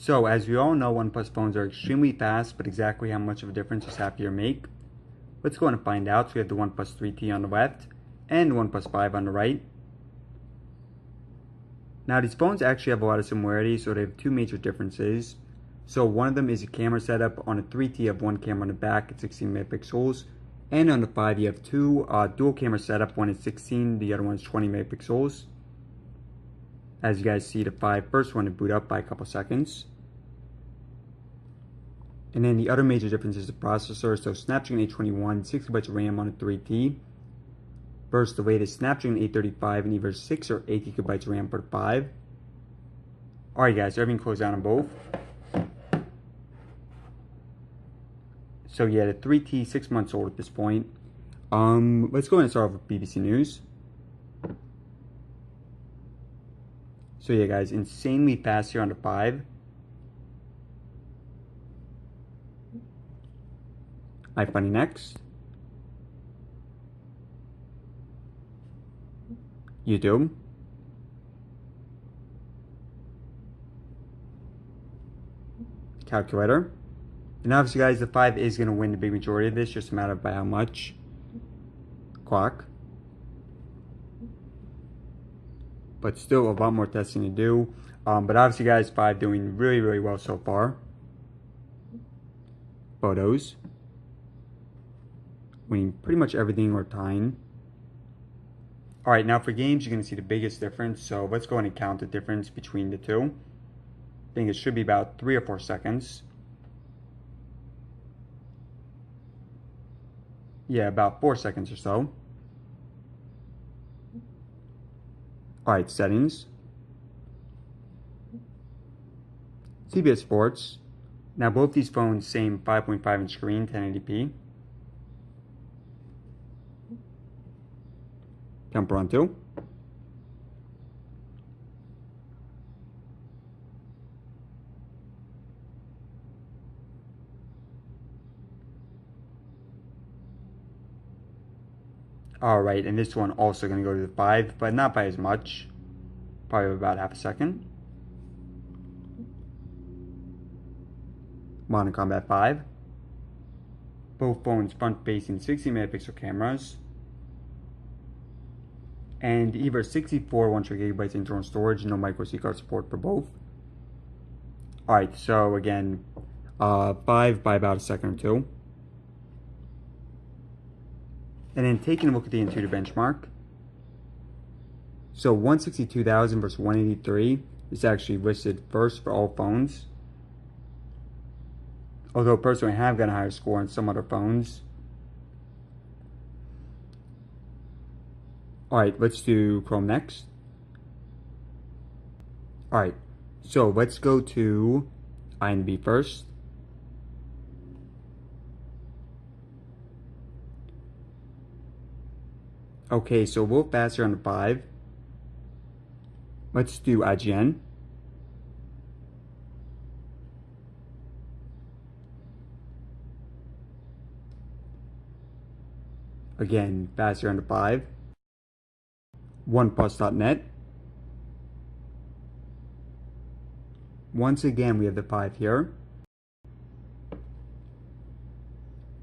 So, as we all know, OnePlus phones are extremely fast, but exactly how much of a difference does happier make? Let's go and find out. So we have the OnePlus 3T on the left and the OnePlus 5 on the right. Now these phones actually have a lot of similarities, so they have two major differences. So one of them is a camera setup. On the 3T you have one camera on the back at 16 megapixels, and on the 5 you have two dual camera setup, one is 16, the other one is 20 megapixels. As you guys see, the 5 first one to boot up by a couple seconds. And then the other major difference is the processor. So Snapdragon 821, 6GB of RAM on the 3T versus the latest Snapdragon 835 and either 6 or 8GB of RAM for the 5. Alright guys, so everything closed down on both. So yeah, the 3T, 6 months old at this point. Let's go ahead and start off with BBC News. So yeah guys, insanely fast here on the 5. iFunny next. YouTube. Calculator. And obviously guys, the 5 is going to win the big majority of this, just a matter of by how much. Clock. But still a lot more testing to do. But obviously guys, 5 doing really well so far. Photos. Winning pretty much everything or tying. Alright, now for games, you're going to see the biggest difference. So let's go ahead and count the difference between the two. I think it should be about 3 or 4 seconds. Yeah, about 4 seconds or so. Alright, settings. CBS Sports. Now both these phones, same 5.5 inch screen, 1080p. Temperanto. Alright, and this one also going to go to the 5, but not by as much. Probably about half a second. Modern Combat 5. Both phones front-facing 60 megapixel cameras. And either 64 or 1GB internal storage, no micro SD card support for both. Alright, so again, 5 by about a second or two. And then taking a look at the Intuitive benchmark. So 162,000 versus 183 is actually listed first for all phones. Although personally I have got a higher score on some other phones. Alright, let's do Chrome next. Alright, so let's go to INB first. Okay, so a little faster on the 5. Let's do IGN. Again, faster on the 5. OnePlus.net. Once again, we have the 5 here.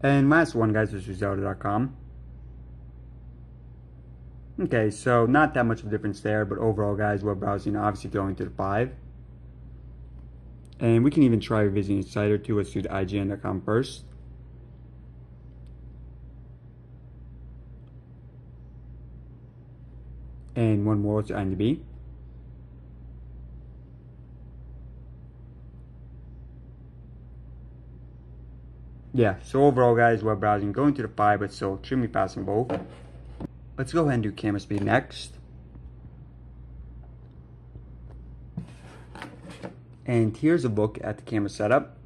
And last one, guys, is Zelda.com. Okay, so not that much of a difference there, but overall, guys, web browsing obviously going to the 5. And we can even try revisiting a site or two. Let's do the IGN.com first. And one more to IMDb. Yeah, so overall, guys, web browsing going to the 5, but still extremely fast in both. Let's go ahead and do camera speed next. And here's a look at the camera setup.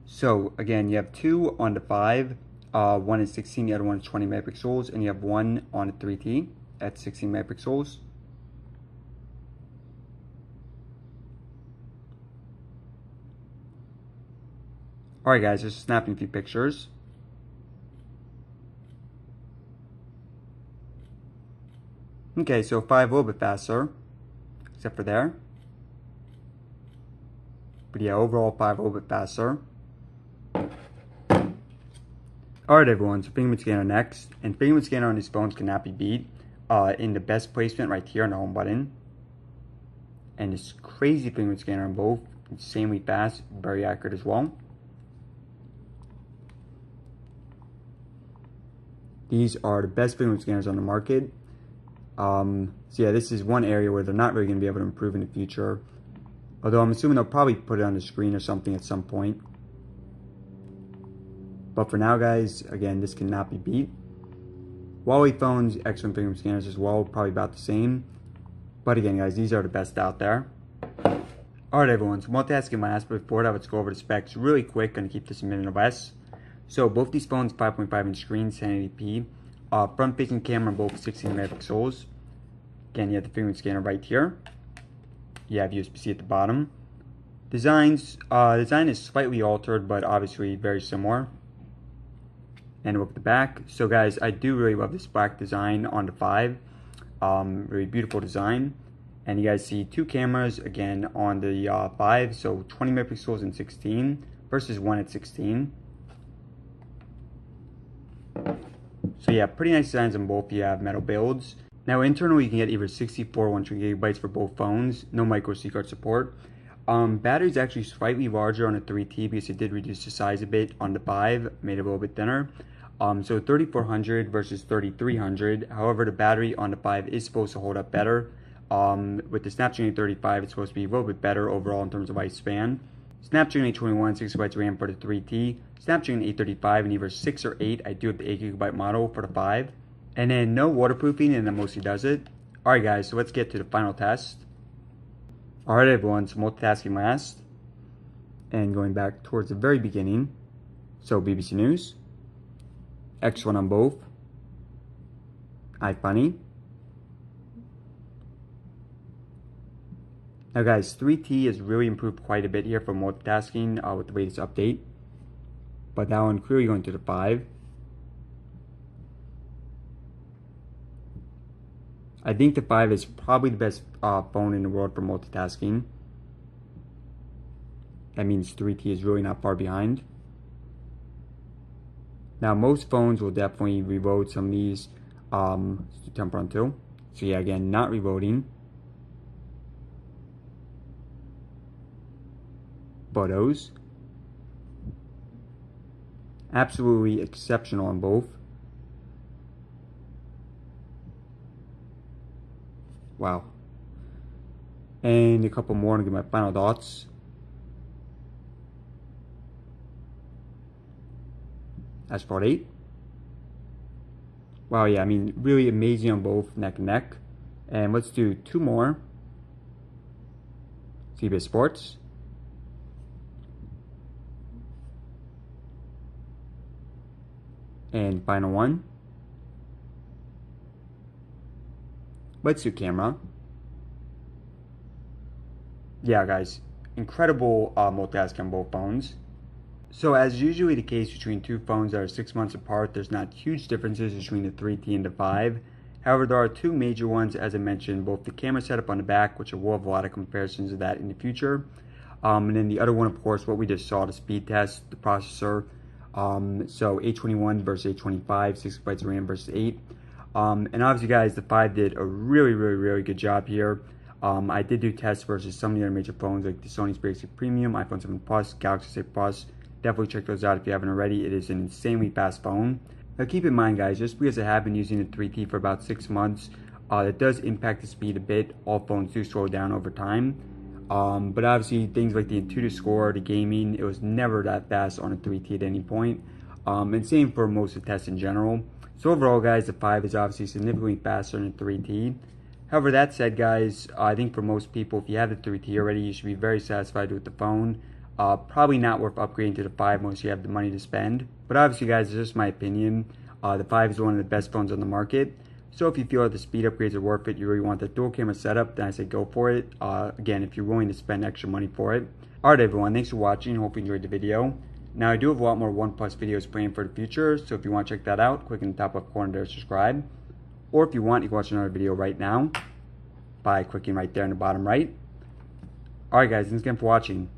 So again, you have two on the 5. One is 16, the other one is 20 megapixels, and you have one on the 3T at 16 megapixels. Alright guys, just snapping a few pictures. Okay, so 5 a little bit faster, except for there. But yeah, overall 5 a little bit faster. Alright everyone, so fingerprint scanner next. And fingerprint scanner on these phones cannot be beat in the best placement right here on the home button. And this crazy fingerprint scanner on both, insanely fast, very accurate as well. These are the best fingerprint scanners on the market. So yeah, this is one area where they're not really going to be able to improve in the future. Although I'm assuming they'll probably put it on the screen or something at some point. But for now guys, again, this cannot be beat. Huawei phones, excellent fingerprint scanners as well, probably about the same. But again guys, these are the best out there. Alright everyone, so multitasking last, but before that, let's go over the specs really quick. Gonna keep this a minute or less. So both these phones, 5.5 inch screens, 1080p. Front facing camera, both 16 megapixels. Again, you have the fingerprint scanner right here. You have USB-C at the bottom. Design is slightly altered, but obviously very similar. And look at the back. So guys, I do really love this black design on the 5. Really beautiful design. And you guys see 2 cameras again on the 5. So 20 megapixels and 16 versus 1 at 16. So yeah, pretty nice designs on both. You have metal builds. Now internally you can get either 64 or 128 gigabytes for both phones. No micro SD card support. Battery is actually slightly larger on the 3T because it did reduce the size a bit on the 5, made it a little bit thinner. So 3400 versus 3300. However, the battery on the 5 is supposed to hold up better. With the Snapdragon 835, it's supposed to be a little bit better overall in terms of lifespan. Snapdragon 821, 6GB RAM for the 3T. Snapdragon 835 in either 6 or 8. I do have the 8GB model for the 5. And then no waterproofing, and that mostly does it. Alright guys, so let's get to the final test. Alright everyone, so multitasking last. And going back towards the very beginning. So BBC News. X1 on both. iFunny. Now guys, 3T has really improved quite a bit here for multitasking with the latest update. But that one clearly going to the 5. I think the 5 is probably the best phone in the world for multitasking. That means 3T is really not far behind. Now most phones will definitely reload some of these temperanto. So yeah, again, not reloading. Photos. Absolutely exceptional on both. Wow. And a couple more to get my final thoughts. As for 8. Wow, yeah, I mean, really amazing on both, neck and neck. And let's do 2 more. CBS Sports. And final one. Let's do camera. Yeah, guys, incredible multitasking on both phones. So as usually the case between 2 phones that are 6 months apart, there's not huge differences between the 3T and the 5. However, there are 2 major ones, as I mentioned, both the camera setup on the back, which will have a lot of comparisons of that in the future. And then the other one, of course, what we just saw, the speed test, the processor. So 821 versus 825, 6GB RAM versus 8. And obviously, guys, the 5 did a really good job here. I did do tests versus some of the other major phones like the Sony Xperia Premium, iPhone 7 Plus, Galaxy 6 Plus. Definitely check those out if you haven't already. It is an insanely fast phone. Now keep in mind guys, just because I have been using the 3T for about 6 months, it does impact the speed a bit. All phones do slow down over time. But obviously things like the intuitive score, the gaming, it was never that fast on a 3T at any point. And same for most of the tests in general. So overall guys, the 5 is obviously significantly faster than the 3T. However, that said guys, I think for most people, if you have the 3T already, you should be very satisfied with the phone. Probably not worth upgrading to the 5 once you have the money to spend. But obviously guys, it's just my opinion. The 5 is one of the best phones on the market. So if you feel that the speed upgrades are worth it, you really want the dual camera setup, then I say go for it. Again, if you're willing to spend extra money for it. Alright everyone, thanks for watching. Hope you enjoyed the video. Now I do have a lot more OnePlus videos planned for the future, so if you want to check that out, click in the top left corner there to subscribe. Or if you want, you can watch another video right now by clicking right there in the bottom right. Alright guys, thanks again for watching.